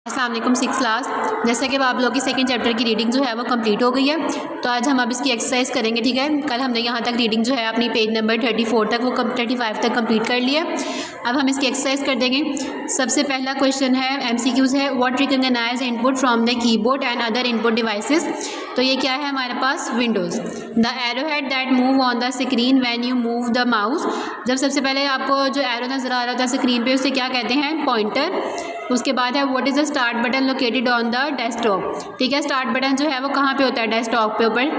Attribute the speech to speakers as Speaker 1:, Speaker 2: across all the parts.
Speaker 1: अस्सलाम वालेकुम 6th class. जैसा कि अब आप लोग की सेकंड चैप्टर की रीडिंग जो है वो कंप्लीट हो गई है, तो आज हम अब इसकी एक्सरसाइज करेंगे। ठीक है, कल हमने यहाँ तक रीडिंग जो है अपनी पेज नंबर 34 तक वो 35 तक कंप्लीट कर लिया। अब हम इसकी एक्सरसाइज कर देंगे। सबसे पहला क्वेश्चन है MCQs है, what recognise input from the keyboard and other input devices. तो ये क्या है हमारे पास, Windows. The arrow head that move on the screen when you move the mouse. जब सबसे पहले आपको जो एरो नज़र आ रहा था स्क्रीन पे, उसे क्या कहते हैं, पॉइंटर। उसके बाद है what is the start button located on the desktop. ठीक है, स्टार्ट बटन जो है वो कहाँ पे होता है, डेस्कटॉप पे ऊपर,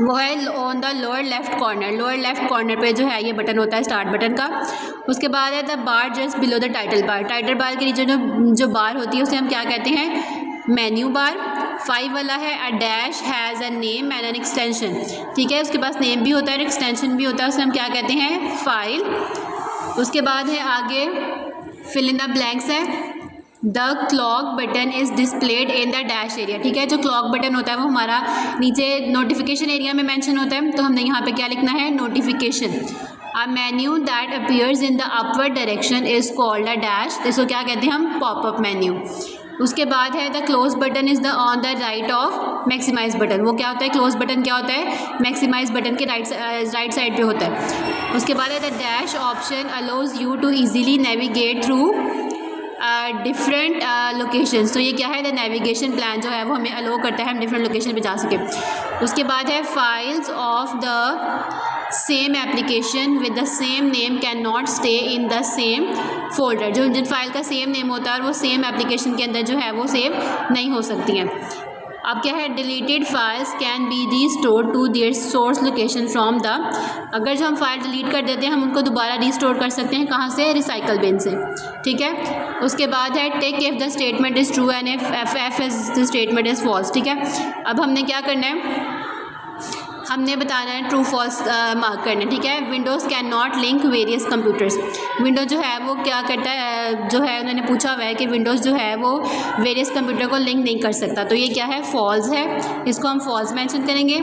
Speaker 1: वो है on the lower left corner. Lower left corner पे जो है ये बटन होता है स्टार्ट बटन का। उसके बाद है the bar just below the title bar. Title bar के नीचे जो बार होती है उसे हम क्या कहते हैं, मेन्यू बार। 5 वाला है a dash has a name and an extension. ठीक है, उसके पास नेम भी होता है और एक्सटेंशन भी होता है, उसे हम क्या कहते हैं, फाइल। उसके बाद है आगे फिल इन द ब्लैंक्स है, the clock button is displayed in the dash area. ठीक है, जो क्लॉक बटन होता है वो हमारा नीचे नोटिफिकेशन एरिया में मेंशन होता है, तो हमने यहाँ पे क्या लिखना है, notification. A menu that appears in the upward direction is called a dash. इसको क्या कहते हैं हम, पॉपअप मेन्यू। उसके बाद है the close button is the on the right of maximize button. वो क्या होता है, क्लोज बटन क्या होता है, मैक्सिमाइज बटन के राइट साइड पे होता है। उसके बाद है the dash option allows you to easily navigate through different locations. तो ये क्या है, द नेविगेशन प्लान जो है वो हमें अलाउ करता है हम डिफरेंट लोकेशन पे जा सके। उसके बाद है files of the same application with the same name can not stay in the same folder. जो जिन फाइल का सेम नेम होता है और वो सेम एप्लीकेशन के अंदर जो है वो सेव नहीं हो सकती हैं। अब क्या है, deleted files can be restore to their source location from the. अगर जो हम फाइल डिलीट कर देते हैं हम उनको दोबारा रीस्टोर कर सकते हैं, कहाँ से, रिसाइकल बिन से। ठीक है, उसके बाद है take if the statement is true and if the statement is false. ठीक है, अब हमने क्या करना है, हमने बताना है ट्रू फॉल्स मार्क करना है। ठीक है, Windows can not link various computers. Windows जो है वो क्या करता है, जो है उन्होंने पूछा हुआ है कि विंडोज़ जो है वो वेरियस कंप्यूटर को लिंक नहीं कर सकता, तो ये क्या है, फॉल्स है, इसको हम फॉल्स मेंशन करेंगे।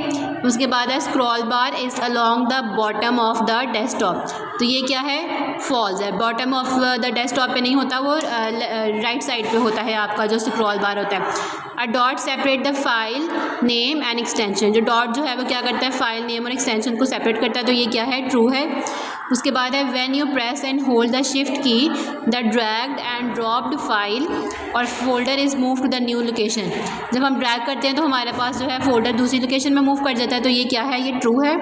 Speaker 1: उसके बाद है scroll bar is along the bottom of the desktop. तो ये क्या है, फॉल्स है, बॉटम ऑफ द डेस्कटॉप पे नहीं होता, वो राइट साइड पे होता है आपका जो स्क्रॉल बार होता है। A dot separate the file name and extension. जो डॉट जो है वो क्या करता है, फाइल नेम और एक्सटेंशन को सेपरेट करता है, तो ये क्या है, ट्रू है। उसके बाद है when you press and hold the shift key the dragged and dropped file और folder is move to the new location. जब हम ड्रैग करते हैं तो हमारे पास जो है फोल्डर दूसरी लोकेशन में मूव कर जाता है, तो ये क्या है, ये ट्रू है।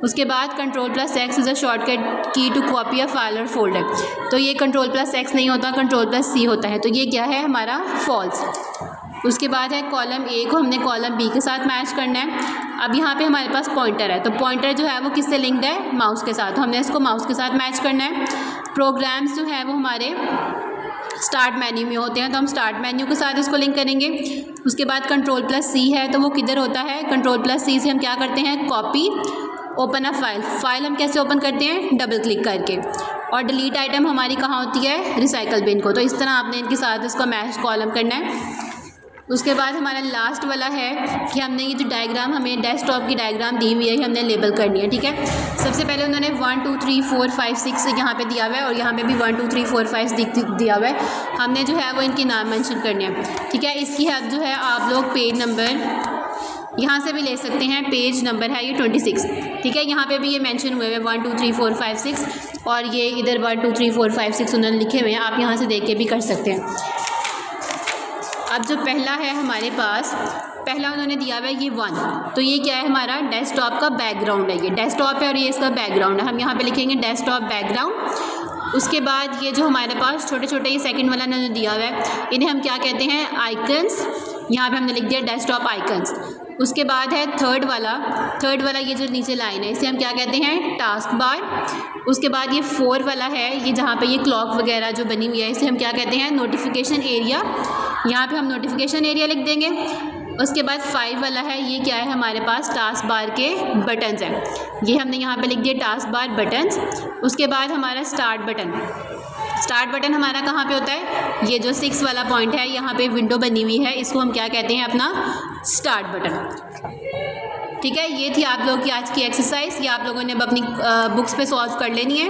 Speaker 1: उसके बाद Ctrl+X इज़ अ शॉर्टकट की टू कॉपी अ फाइल और फोल्डर। तो ये Ctrl+X नहीं होता, Ctrl+C होता है, तो ये क्या है, हमारा फॉल्स। उसके बाद है कॉलम ए को हमने कॉलम बी के साथ मैच करना है। अब यहाँ पे हमारे पास पॉइंटर है, तो पॉइंटर जो है वो किससे लिंक्ड है, माउस के साथ, तो हमने इसको माउस के साथ मैच करना है। प्रोग्राम्स जो है वो हमारे स्टार्ट मेन्यू में होते हैं, तो हम स्टार्ट मेन्यू के साथ इसको लिंक करेंगे। उसके बाद Ctrl+C है, तो वो किधर होता है, Ctrl+C से हम क्या करते हैं, copy open a file. File हम कैसे ओपन करते हैं, डबल क्लिक करके। और डिलीट आइटम हमारी कहाँ होती है, रिसाइकल बिन को। तो इस तरह आपने इनके साथ इसको मैच कॉलम करना है। उसके बाद हमारा लास्ट वाला है कि हमने ये जो डायग्राम हमें डेस्कटॉप की डायग्राम दी हुई है, हमने लेबल करनी है। ठीक है, सबसे पहले उन्होंने 1 2 3 4 5 6 यहाँ पे दिया हुआ है और यहाँ पे भी 1 2 3 4 5 दिया हुआ है। हमने जो है वो इनके नाम मेंशन करने हैं। ठीक है, इसकी हेल्प जो है आप लोग पेज नंबर यहाँ से भी ले सकते हैं, पेज नंबर है ये 26। ठीक है, यहाँ पे भी ये मेंशन हुए हैं 1 2 3 4 5 6 और ये इधर 1 2 3 4 5 6 उन्होंने लिखे हुए हैं, आप यहाँ से देख के भी कर सकते हैं। अब जो पहला है हमारे पास, पहला उन्होंने दिया हुआ है ये 1, तो ये क्या है, हमारा डेस्कटॉप का बैकग्राउंड है। ये डेस्कटॉप है और ये इसका बैकग्राउंड है, हम यहाँ पे लिखेंगे डेस्कटॉप बैकग्राउंड। उसके बाद ये जो हमारे पास छोटे छोटे ये सेकंड वाला उन्होंने दिया हुआ है, इन्हें हम क्या कहते हैं, आइकन्स। यहाँ पे हमने लिख दिया डेस्कटॉप आइकन्स। उसके बाद है थर्ड वाला ये जो नीचे लाइन है, इसे हम क्या कहते हैं, टास्क बार। उसके बाद ये 4 वाला है, ये जहाँ पे ये क्लॉक वगैरह जो बनी हुई है, इसे हम क्या कहते हैं, नोटिफिकेशन एरिया। यहाँ पे हम नोटिफिकेशन एरिया लिख देंगे। उसके बाद 5 वाला है, ये क्या है, हमारे पास टास्क बार के बटन्स हैं, ये हमने यहाँ पे लिख दिया टास्क बार बटन्स। उसके बाद हमारा स्टार्ट बटन हमारा कहाँ पे होता है, ये जो 6 वाला पॉइंट है, यहाँ पे विंडो बनी हुई है, इसको हम क्या कहते हैं, अपना स्टार्ट बटन। ठीक है, ये थी आप लोगों की आज की एक्सरसाइज, ये आप लोगों ने अब अपनी बुक्स पे सॉल्व कर लेनी है।